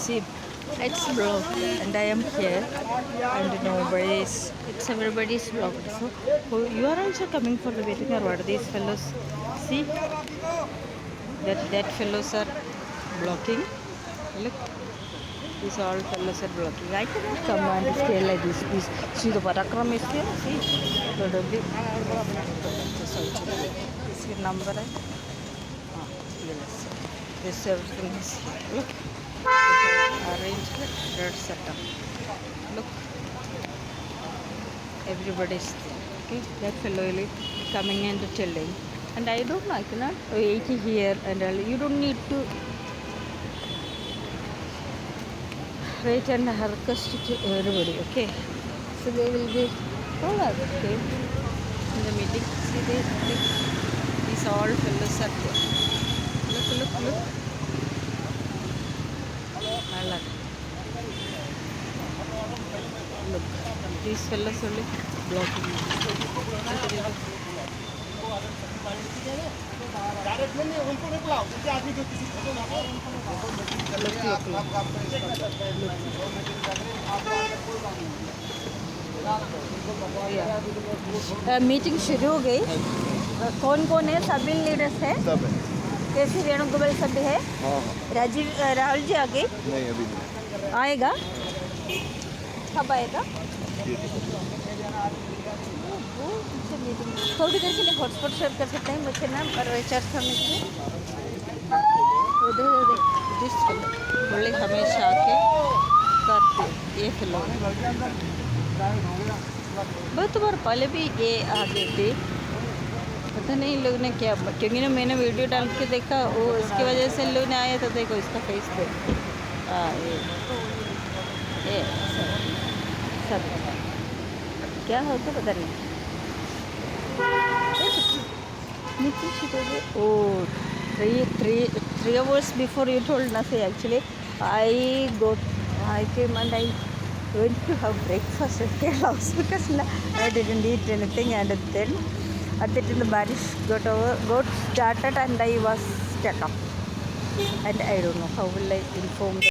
See, it's blocked and I am here and nobody's, it's everybody's blocked. So you are also coming for the waiting or what? These fellows, see, that fellows are blocking. Look, these all fellows are blocking. I cannot come and stay like this. Please see the parakram is here. See, probably. See the number. Yes. This everything is here. Look. Arranged red setup. Look, everybody is there. Okay, that fellow will coming and telling, and I don't know. I cannot wait here, and you don't need to wait and request to everybody. Okay, so they will be all are okay in the meeting. See, these all fellows are there. Look. I like it. Look, these fellas only blocking me. Meeting शुरू हो गई. कौन कौन है? सभी leaders है. कैसी वेणुगोपाल सभी है. राहुल जी आ गए. नहीं अभी नहीं आएगा. कब आएगा? थोड़ी देर के लिए हॉटस्पॉट शेयर कर सकते हैं बच्चे ना और रिचार्ज करने के लिए. उधर दिस बोले हमेशा आके करते ये फिल्म बहुत बार पहले भी ये आ गई थी. पता नहीं इन लोग ने क्या, क्योंकि ना मैंने वीडियो डाल के देखा वो इसकी वजह से लोग ने आया. तो देखो इसका फेस पे ये सब क्या होता पता नहीं. Oh, three hours before you told nothing. Actually, I came and I went to have breakfast at their house because I didn't eat anything, and then at the time the marriage got started and I was stuck up, and I don't know how will I inform the